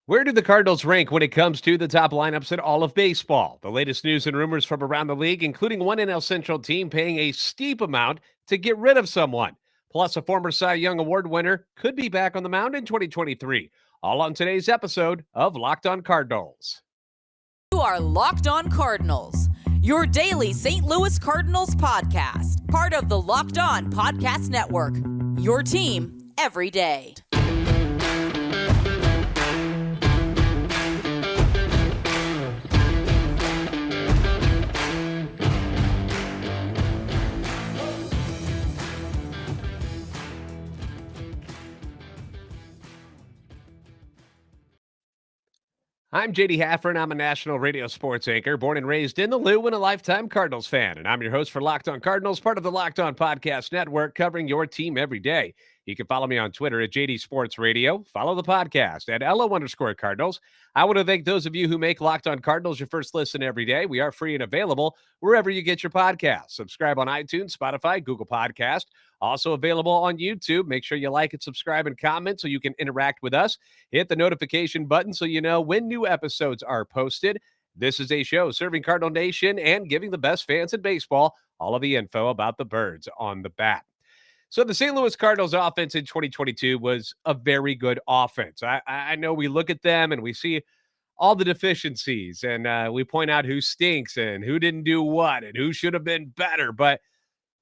Where do the Cardinals rank when it comes to the top lineups in all of baseball? The latest news and rumors from around the league, including one NL Central team paying a steep amount to get rid of someone. Plus, a former Cy Young Award winner could be back on the mound in 2023. All on today's episode of Locked On Cardinals. You are Locked On Cardinals, your daily St. Louis Cardinals podcast, part of the Locked On Podcast Network, your team every day. I'm JD Haffer, and I'm a national radio sports anchor, born and raised in the Lou and a lifetime Cardinals fan. And I'm your host for Locked On Cardinals, part of the Locked On Podcast Network, covering your team every day. You can follow me on Twitter at JD Sports Radio. Follow the podcast at LO_Cardinals. I want to thank those of you who make Locked On Cardinals your first listen every day. We are free and available wherever you get your podcasts. Subscribe on iTunes, Spotify, Google Podcast. Also available on YouTube. Make sure you like and subscribe and comment so you can interact with us. Hit the notification button so you know when new episodes are posted. This is a show serving Cardinal Nation and giving the best fans in baseball all of the info about the birds on the bat. So the St. Louis Cardinals offense in 2022 was a very good offense. I know we look at them and we see all the deficiencies and we point out who stinks and who didn't do what and who should have been better, but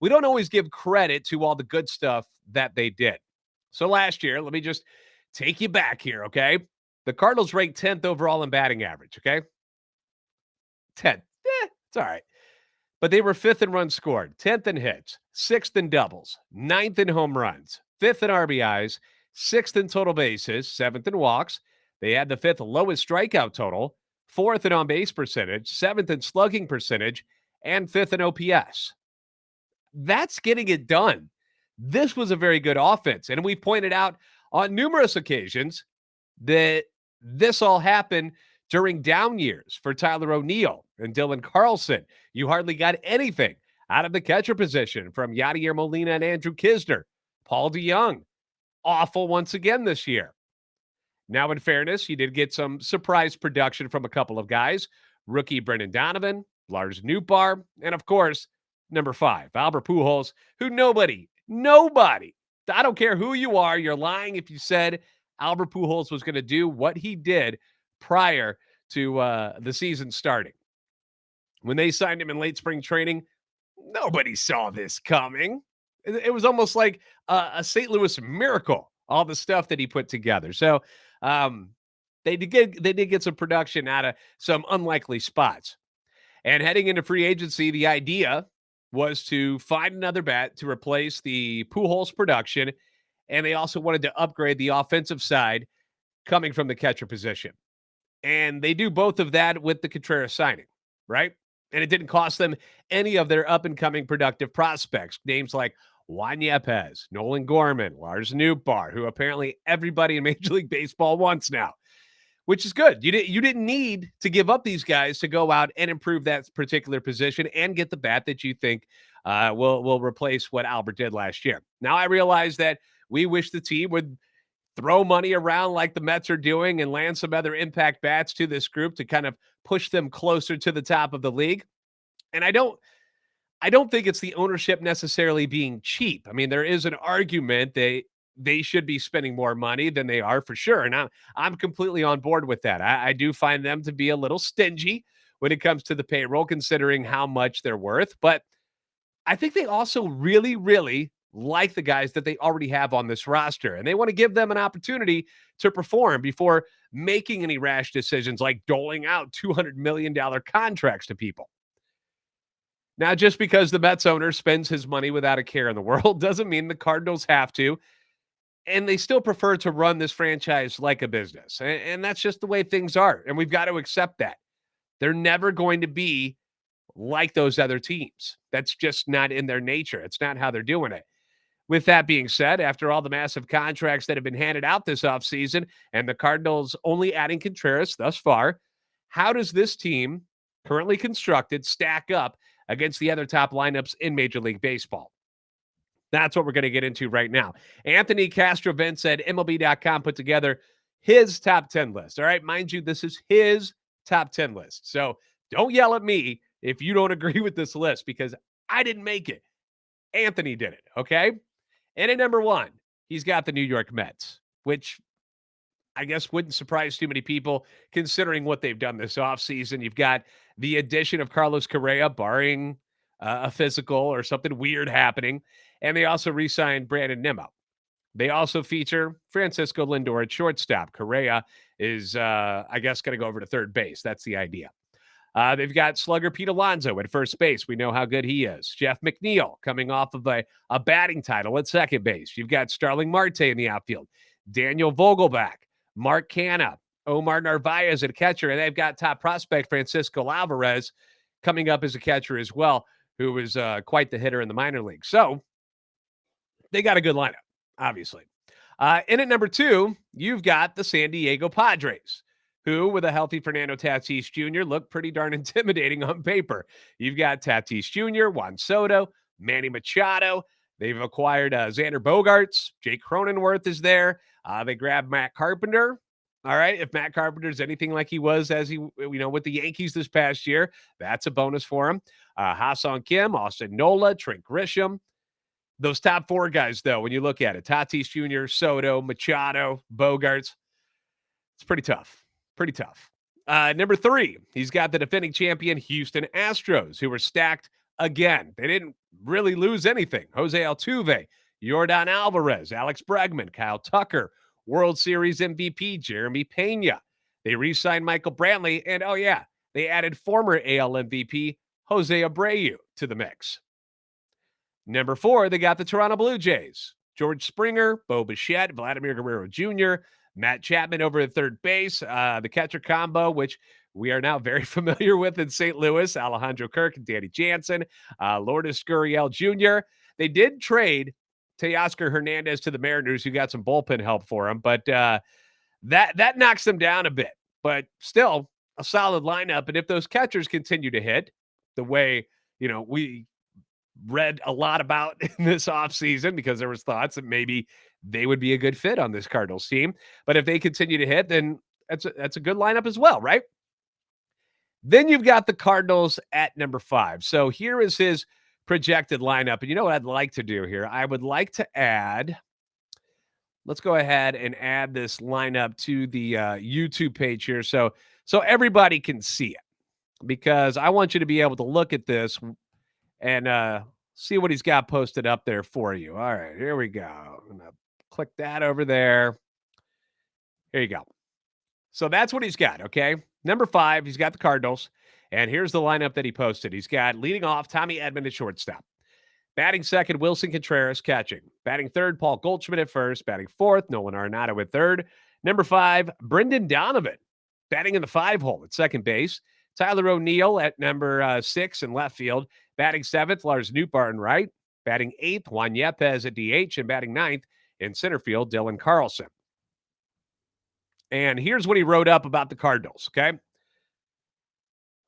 we don't always give credit to all the good stuff that they did. So last year, let me just take you back here, okay? The Cardinals ranked 10th overall in batting average, okay? 10th. It's all right. But they were 5th in runs scored, 10th in hits, 6th in doubles, 9th in home runs, 5th in RBIs, 6th in total bases, 7th in walks. They had the 5th lowest strikeout total, 4th in on-base percentage, 7th in slugging percentage, and 5th in OPS. That's getting it done. This was a very good offense. And we pointed out on numerous occasions that this all happened during down years for Tyler O'Neill and Dylan Carlson. You hardly got anything out of the catcher position from Yadier Molina and Andrew Kisner. Paul DeYoung, awful once again this year. Now, in fairness, you did get some surprise production from a couple of guys. Rookie Brendan Donovan, Lars Nootbaar, and of course, number 5, Albert Pujols, who nobody, I don't care who you are, you're lying if you said Albert Pujols was going to do what he did prior to the season starting. When they signed him in late spring training, nobody saw this coming. It was almost like a St. Louis miracle, all the stuff that he put together. So they did get some production out of some unlikely spots. And heading into free agency, the idea was to find another bat to replace the Pujols production, and they also wanted to upgrade the offensive side coming from the catcher position. And they do both of that with the Contreras signing, right? And it didn't cost them any of their up-and-coming productive prospects, names like Juan Yepez, Nolan Gorman, Lars Nootbaar, who apparently everybody in Major League Baseball wants now, which is good. You didn't need to give up these guys to go out and improve that particular position and get the bat that you think will replace what Albert did last year. Now, I realize that we wish the team would throw money around like the Mets are doing and land some other impact bats to this group to kind of push them closer to the top of the league. And I don't think it's the ownership necessarily being cheap. I mean, there is an argument they should be spending more money than they are for sure. And I'm completely on board with that. I do find them to be a little stingy when it comes to the payroll, considering how much they're worth. But I think they also really, really like the guys that they already have on this roster. And they want to give them an opportunity to perform before making any rash decisions like doling out $200 million contracts to people. Now, just because the Mets owner spends his money without a care in the world doesn't mean the Cardinals have to. And they still prefer to run this franchise like a business. And that's just the way things are. And we've got to accept that. They're never going to be like those other teams. That's just not in their nature. It's not how they're doing it. With that being said, after all the massive contracts that have been handed out this offseason and the Cardinals only adding Contreras thus far, how does this team, currently constructed, stack up against the other top lineups in Major League Baseball? That's what we're going to get into right now. Anthony Castrovent said MLB.com put together his top 10 list. All right. Mind you, this is his top 10 list. So don't yell at me if you don't agree with this list because I didn't make it. Anthony did it. Okay. And at number 1, he's got the New York Mets, which I guess wouldn't surprise too many people considering what they've done this offseason. You've got the addition of Carlos Correa, barring a physical or something weird happening. And they also re signed Brandon Nimmo. They also feature Francisco Lindor at shortstop. Correa is, I guess, going to go over to third base. That's the idea. They've got slugger Pete Alonso at first base. We know how good he is. Jeff McNeil coming off of a batting title at second base. You've got Starling Marte in the outfield. Daniel Vogelbach, Mark Canha, Omar Narvaez at catcher. And they've got top prospect Francisco Alvarez coming up as a catcher as well, who was quite the hitter in the minor league. So they got a good lineup, obviously. In at number 2, you've got the San Diego Padres, who, with a healthy Fernando Tatis Jr., look pretty darn intimidating on paper. You've got Tatis Jr., Juan Soto, Manny Machado. They've acquired Xander Bogaerts. Jake Cronenworth is there. They grabbed Matt Carpenter. All right, if Matt Carpenter's anything like he was with the Yankees this past year, that's a bonus for him. Ha-Seong Kim, Austin Nola, Trent Grisham. Those top 4 guys, though, when you look at it, Tatis Jr., Soto, Machado, Bogaerts, it's pretty tough. Pretty tough. Number 3, he's got the defending champion Houston Astros, who were stacked again. They didn't really lose anything. Jose Altuve, Yordan Alvarez, Alex Bregman, Kyle Tucker, World Series MVP Jeremy Pena. They re-signed Michael Brantley, and they added former AL MVP Jose Abreu to the mix. Number 4, they got the Toronto Blue Jays. George Springer, Bo Bichette, Vladimir Guerrero Jr., Matt Chapman over at third base, the catcher combo, which we are now very familiar with in St. Louis, Alejandro Kirk and Danny Jansen, Lourdes Gurriel Jr. They did trade Teoscar Hernandez to the Mariners, who got some bullpen help for him, but that knocks them down a bit. But still, a solid lineup. And if those catchers continue to hit the way, we read a lot about in this offseason, because there was thoughts that maybe they would be a good fit on this Cardinals team. But if they continue to hit, then that's a good lineup as well, right? Then you've got the Cardinals at number 5. So here is his projected lineup. And you know what I'd like to do here? I would like to let's go ahead and add this lineup to the YouTube page here so everybody can see it, because I want you to be able to look at this and see what he's got posted up there for you. All right, here we go. I'm going to click that over there. Here you go. So that's what he's got, okay? Number 5, he's got the Cardinals. And here's the lineup that he posted. He's got leading off Tommy Edman at shortstop. Batting second, Wilson Contreras catching. Batting third, Paul Goldschmidt at first. Batting fourth, Nolan Arenado at third. Number 5, Brendan Donovan. Batting in the 5-hole at second base. Tyler O'Neill at number 6 in left field. Batting 7th, Lars Nootbaar in right. Batting 8th, Juan Yepes at DH. And batting 9th in center field, Dylan Carlson. And here's what he wrote up about the Cardinals, okay?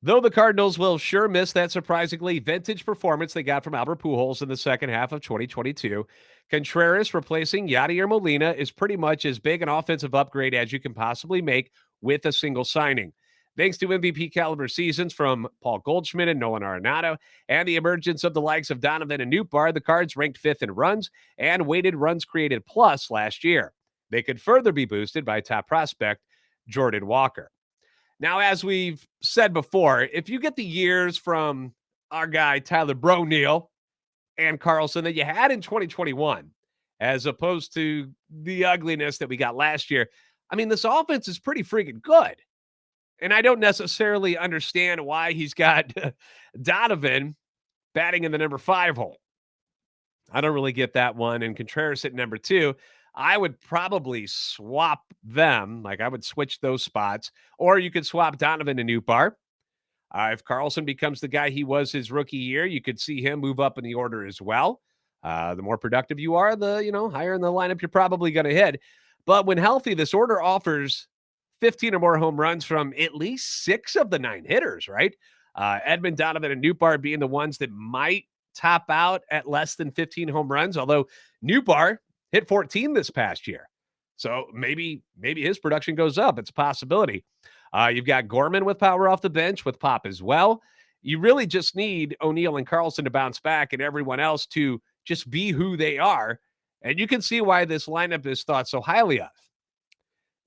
Though the Cardinals will sure miss that surprisingly vintage performance they got from Albert Pujols in the second half of 2022, Contreras replacing Yadier Molina is pretty much as big an offensive upgrade as you can possibly make with a single signing. Thanks to MVP caliber seasons from Paul Goldschmidt and Nolan Arenado and the emergence of the likes of Donovan and Nootbaar, the Cards ranked 5th in runs and weighted runs created plus last year. They could further be boosted by top prospect Jordan Walker. Now, as we've said before, if you get the years from our guy Tyler Broneal and Carlson that you had in 2021, as opposed to the ugliness that we got last year, I mean, this offense is pretty freaking good. And I don't necessarily understand why he's got Donovan batting in the number 5 hole. I don't really get that one. And Contreras at number 2. I would probably swap them. Like, I would switch those spots. Or you could swap Donovan to Nootbaar. If Carlson becomes the guy he was his rookie year, you could see him move up in the order as well. The more productive you are, the higher in the lineup you're probably going to hit. But when healthy, this order offers 15 or more home runs from at least 6 of the 9 hitters, right? Edman, Donovan, and Nootbaar being the ones that might top out at less than 15 home runs, although Nootbaar hit 14 this past year. So maybe his production goes up. It's a possibility. You've got Gorman with power off the bench with Pop as well. You really just need O'Neal and Carlson to bounce back and everyone else to just be who they are. And you can see why this lineup is thought so highly of.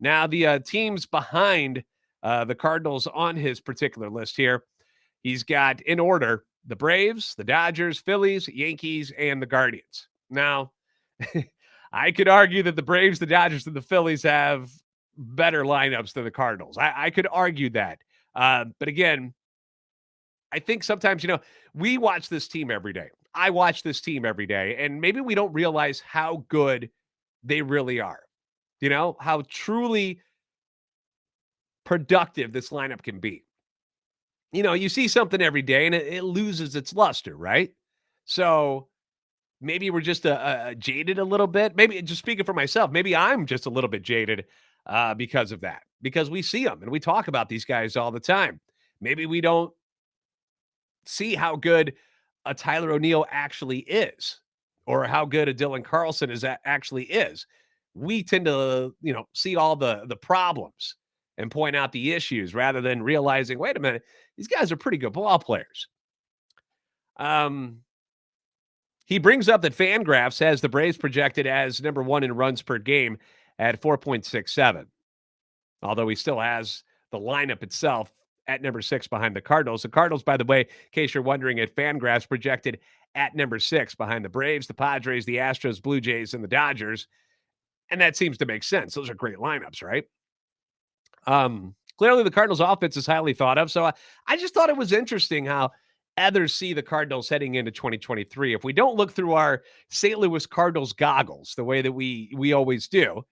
Now, the teams behind the Cardinals on his particular list here, he's got in order the Braves, the Dodgers, Phillies, Yankees, and the Guardians. Now, I could argue that the Braves, the Dodgers, and the Phillies have better lineups than the Cardinals. I could argue that. But again, I think sometimes, we watch this team every day. I watch this team every day, and maybe we don't realize how good they really are. How truly productive this lineup can be. You see something every day and it loses its luster, right? So maybe we're just jaded a little bit. Maybe just speaking for myself, maybe I'm just a little bit jaded because of that, because we see them and we talk about these guys all the time. Maybe we don't see how good a Tyler O'Neill actually is or how good a Dylan Carlson actually is. We tend to, see all the problems and point out the issues rather than realizing, wait a minute, these guys are pretty good ball players. He brings up that Fangraphs has the Braves projected as number one in runs per game at 4.67, although he still has the lineup itself at number 6 behind the Cardinals. The Cardinals, by the way, in case you're wondering, at Fangraphs projected at number 6 behind the Braves, the Padres, the Astros, Blue Jays, and the Dodgers. And that seems to make sense. Those are great lineups, right? Clearly, the Cardinals' offense is highly thought of. So I just thought it was interesting how others see the Cardinals heading into 2023. If we don't look through our St. Louis Cardinals goggles the way that we always do,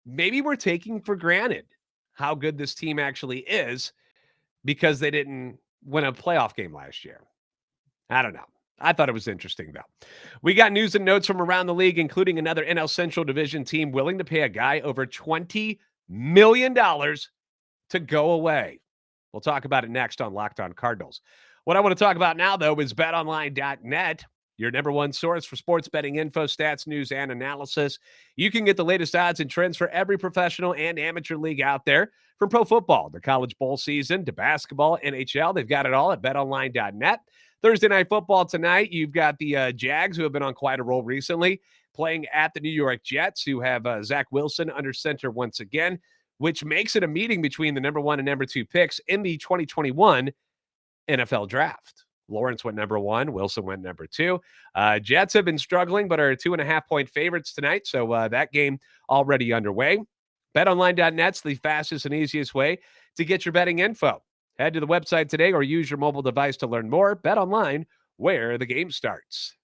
maybe we're taking for granted how good this team actually is because they didn't win a playoff game last year. I don't know. I thought it was interesting, though. We got news and notes from around the league, including another NL Central Division team willing to pay a guy over $20 million to go away. We'll talk about it next on Locked On Cardinals. What I want to talk about now, though, is BetOnline.net, your number one source for sports betting info, stats, news, and analysis. You can get the latest odds and trends for every professional and amateur league out there. From pro football, the college bowl season, to basketball, NHL, they've got it all at BetOnline.net. Thursday Night Football tonight, you've got the Jags, who have been on quite a roll recently, playing at the New York Jets, who have Zach Wilson under center once again, which makes it a meeting between the number 1 and number 2 picks in the 2021 NFL Draft. Lawrence went number 1. Wilson went number 2. Jets have been struggling, but are 2.5-point favorites tonight, so that game already underway. BetOnline.net's the fastest and easiest way to get your betting info. Head to the website today or use your mobile device to learn more. BetOnline, where the game starts.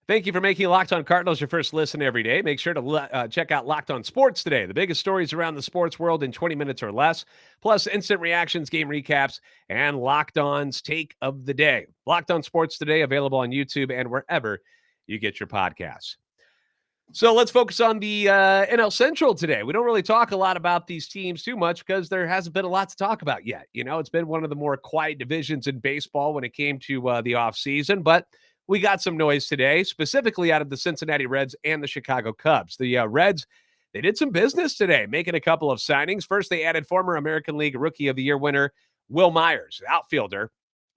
Thank you for making Locked On Cardinals your first listen every day. Make sure to check out Locked On Sports today, the biggest stories around the sports world in 20 minutes or less, plus instant reactions, game recaps, and Locked On's take of the day. Locked On Sports today, available on YouTube and wherever you get your podcasts. So let's focus on the NL Central today. We don't really talk a lot about these teams too much because there hasn't been a lot to talk about yet. It's been one of the more quiet divisions in baseball when it came to the offseason, but we got some noise today, specifically out of the Cincinnati Reds and the Chicago Cubs. The Reds, they did some business today, making a couple of signings. First, they added former American League Rookie of the Year winner Wil Myers, outfielder.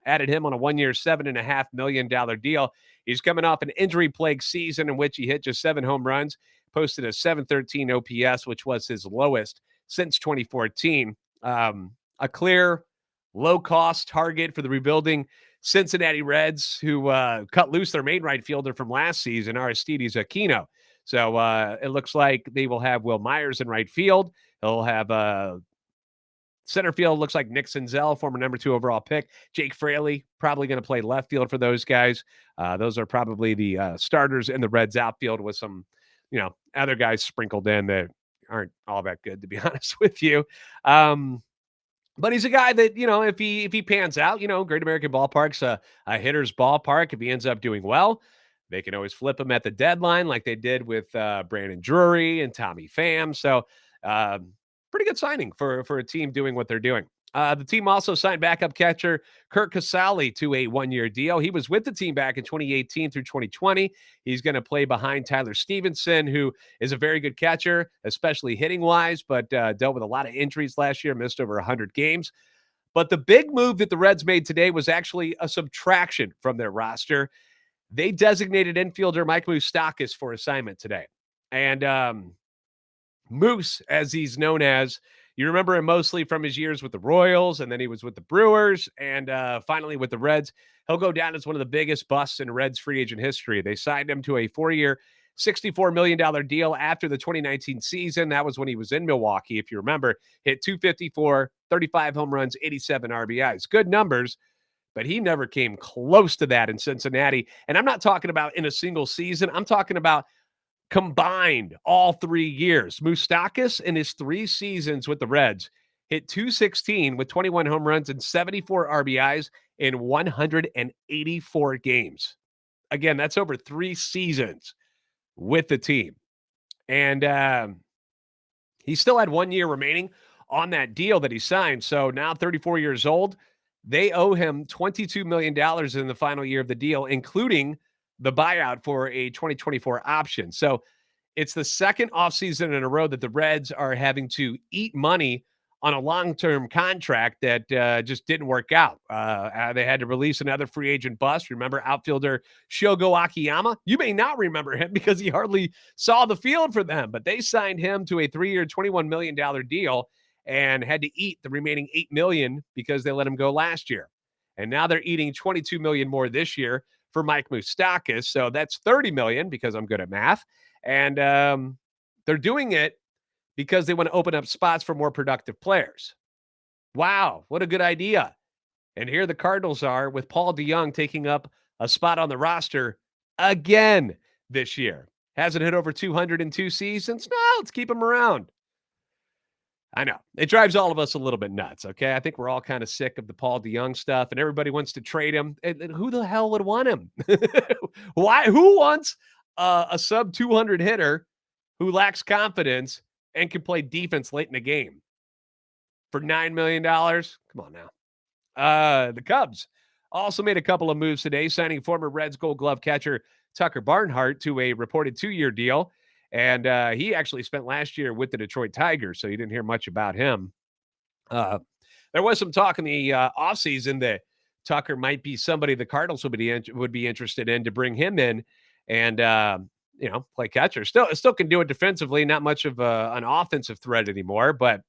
Added him on a 1-year, $7.5 million deal. He's coming off an injury-plagued season in which he hit just 7 home runs, posted a .713 OPS, which was his lowest since 2014. A clear, low-cost target for the rebuilding Cincinnati Reds, who cut loose their main right fielder from last season, Aristides Aquino. So it looks like they will have Wil Myers in right field. He'll have center field, looks like Nick Senzel, former number 2 overall pick. Jake Fraley, probably going to play left field for those guys. Those are probably the starters in the Reds outfield with some, other guys sprinkled in that aren't all that good, to be honest with you. But he's a guy that, if he pans out, Great American Ballpark's a hitter's ballpark. If he ends up doing well, they can always flip him at the deadline like they did with Brandon Drury and Tommy Pham. So, pretty good signing for a team doing what they're doing. The team also signed backup catcher Kurt Casale to a one-year deal. He was with the team back in 2018 through 2020. He's going to play behind Tyler Stevenson, who is a very good catcher, especially hitting-wise, but dealt with a lot of injuries last year, missed over 100 games. But the big move that the Reds made today was actually a subtraction from their roster. They designated infielder Mike Moustakas for assignment today. And Moose, as he's known as, you remember him mostly from his years with the Royals, and then he was with the Brewers, and finally with the Reds. He'll go down as one of the biggest busts in Reds free agent history. They signed him to a 4-year, $64 million deal after the 2019 season. That was when he was in Milwaukee, if you remember. Hit 254, 35 home runs, 87 RBIs. Good numbers, but he never came close to that in Cincinnati. And I'm not talking about in a single season. I'm talking about combined all 3 years. Moustakas in his 3 seasons with the Reds hit 216 with 21 home runs and 74 RBIs in 184 games. Again, that's over 3 seasons with the team. And he still had 1 year remaining on that deal that he signed. So now 34 years old, they owe him $22 million in the final year of the deal, including the buyout for a 2024 option. So it's the second offseason in a row that the Reds are having to eat money on a long-term contract that just didn't work out. They had to release another free agent bust. Remember outfielder Shogo Akiyama? You may not remember him because he hardly saw the field for them, but they signed him to a 3-year, $21 million deal and had to eat the remaining $8 million because they let him go last year. And now they're eating $22 million more this year for Mike Moustakas. So that's $30 million because I'm good at math. And they're doing it because they want to open up spots for more productive players. Wow, what a good idea. And here the Cardinals are with Paul DeJong taking up a spot on the roster again this year. Hasn't hit over 200 in 2 seasons? No, let's keep him around. I know. It drives all of us a little bit nuts, okay? I think we're all kind of sick of the Paul DeJong stuff, and everybody wants to trade him. And who the hell would want him? Why? Who wants a sub-200 hitter who lacks confidence and can play defense late in the game for $9 million? Come on now. The Cubs also made a couple of moves today, signing former Reds Gold Glove catcher Tucker Barnhart to a reported 2-year deal. And he actually spent last year with the Detroit Tigers, so you didn't hear much about him. There was some talk in the offseason that Tucker might be somebody the Cardinals would be interested in to bring him in and play catcher. Still can do it defensively, not much of an offensive threat anymore, but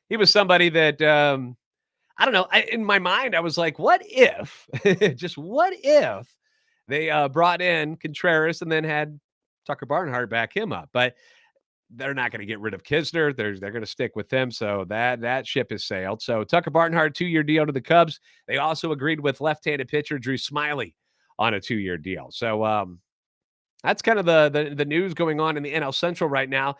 he was somebody that I don't know. In my mind, I was like, what if, just what if they brought in Contreras and then had Tucker Barnhart back him up? But they're not going to get rid of Kisner. They're going to stick with him. So that ship has sailed. So Tucker Barnhart, 2-year deal to the Cubs. They also agreed with left-handed pitcher Drew Smyly on a 2-year deal. So that's kind of the news going on in the NL Central right now.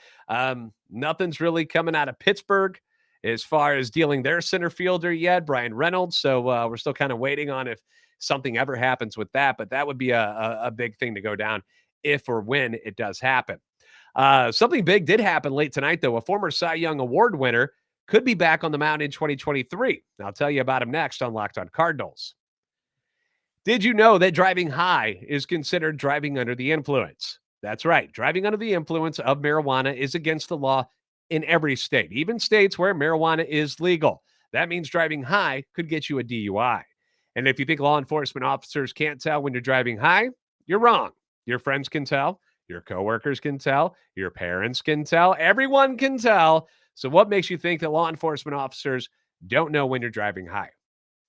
Nothing's really coming out of Pittsburgh as far as dealing their center fielder yet, Brian Reynolds. So we're still kind of waiting on if something ever happens with that. But that would be a big thing to go down if or when it does happen. Something big did happen late tonight, though. A former Cy Young Award winner could be back on the mound in 2023. I'll tell you about him next on Locked On Cardinals. Did you know that driving high is considered driving under the influence? That's right. Driving under the influence of marijuana is against the law in every state, even states where marijuana is legal. That means driving high could get you a DUI. And if you think law enforcement officers can't tell when you're driving high, you're wrong. Your friends can tell. Your coworkers can tell. Your parents can tell. Everyone can tell. So what makes you think that law enforcement officers don't know when you're driving high?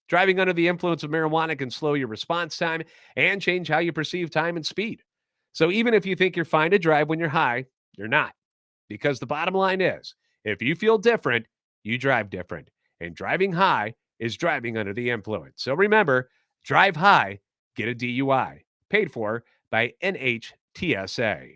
Driving under the influence of marijuana can slow your response time and change how you perceive time and speed. So even if you think you're fine to drive when you're high, you're not. Because the bottom line is, if you feel different, you drive different. And driving high is driving under the influence. So remember, drive high, get a DUI. Paid for by NHTSA.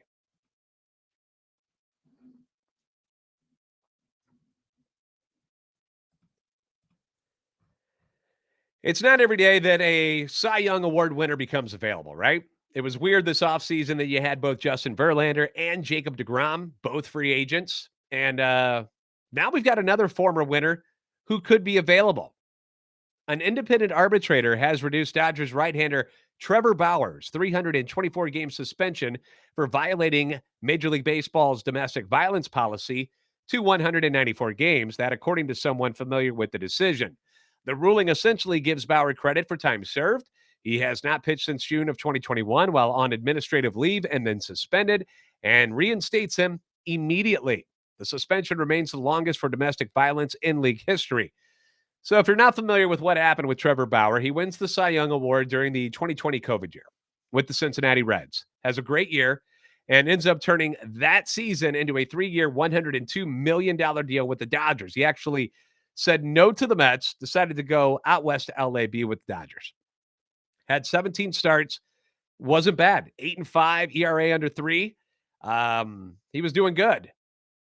It's not every day that a Cy Young Award winner becomes available, right? It was weird this offseason that you had both Justin Verlander and Jacob deGrom, both free agents. And now we've got another former winner who could be available. An independent arbitrator has reduced Dodgers right-hander Trevor Bauer's 324-game suspension for violating Major League Baseball's domestic violence policy to 194 games, that according to someone familiar with the decision. The ruling essentially gives Bauer credit for time served. He has not pitched since June of 2021 while on administrative leave and then suspended, and reinstates him immediately. The suspension remains the longest for domestic violence in league history. So if you're not familiar with what happened with Trevor Bauer, he wins the Cy Young Award during the 2020 COVID year with the Cincinnati Reds. Has a great year and ends up turning that season into a 3-year, $102 million deal with the Dodgers. He actually said no to the Mets, decided to go out west to LA, be with the Dodgers. Had 17 starts, wasn't bad. 8-5, ERA under 3. He was doing good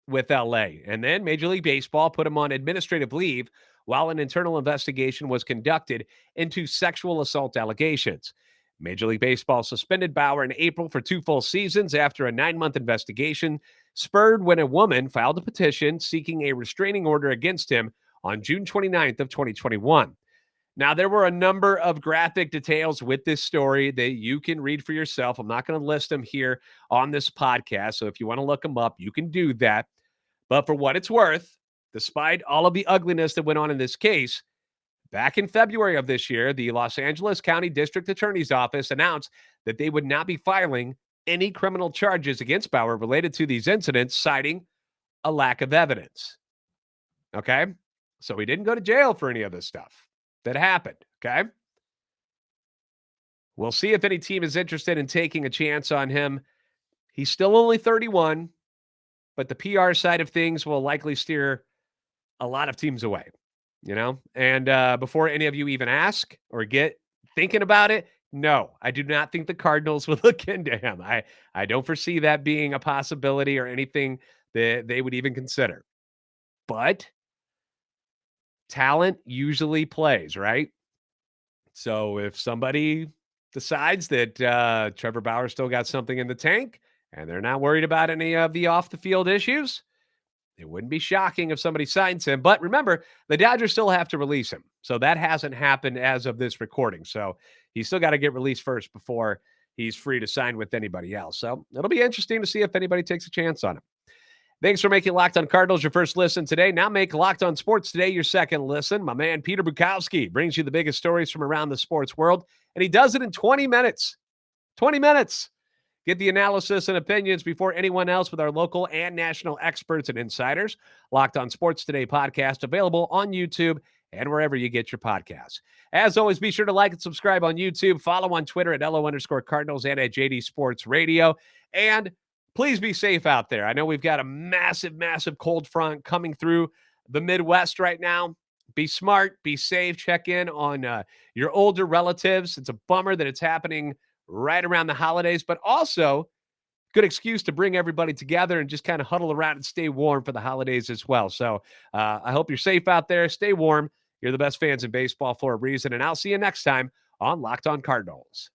with LA. And then Major League Baseball put him on administrative leave while an internal investigation was conducted into sexual assault allegations. Major League Baseball suspended Bauer in April for 2 full seasons after a 9-month investigation spurred when a woman filed a petition seeking a restraining order against him on June 29th of 2021. Now, there were a number of graphic details with this story that you can read for yourself. I'm not going to list them here on this podcast. So if you want to look them up, you can do that. But for what it's worth, despite all of the ugliness that went on in this case, back in February of this year, the Los Angeles County District Attorney's Office announced that they would not be filing any criminal charges against Bauer related to these incidents, citing a lack of evidence. Okay? So he didn't go to jail for any of this stuff that happened. Okay? We'll see if any team is interested in taking a chance on him. He's still only 31, but the PR side of things will likely steer a lot of teams away, you know? And before any of you even ask or get thinking about it, no, I do not think the Cardinals would look into him. I don't foresee that being a possibility or anything that they would even consider. But talent usually plays, right? So if somebody decides that Trevor Bauer still got something in the tank and they're not worried about any of the off-the-field issues, it wouldn't be shocking if somebody signs him. But remember, the Dodgers still have to release him. So that hasn't happened as of this recording. So he's still got to get released first before he's free to sign with anybody else. So it'll be interesting to see if anybody takes a chance on him. Thanks for making Locked On Cardinals your first listen today. Now make Locked On Sports Today your second listen. My man Peter Bukowski brings you the biggest stories from around the sports world, and he does it in 20 minutes. 20 minutes. Get the analysis and opinions before anyone else with our local and national experts and insiders. Locked On Sports Today podcast available on YouTube and wherever you get your podcasts. As always, be sure to like and subscribe on YouTube. Follow on Twitter at @LO_Cardinals and at JD Sports Radio. And please be safe out there. I know we've got a massive, massive cold front coming through the Midwest right now. Be smart, be safe, check in on your older relatives. It's a bummer that it's happening right around the holidays, but also good excuse to bring everybody together and just kind of huddle around and stay warm for the holidays as well. So I hope you're safe out there. Stay warm. You're the best fans in baseball for a reason, and I'll see you next time on Locked On Cardinals.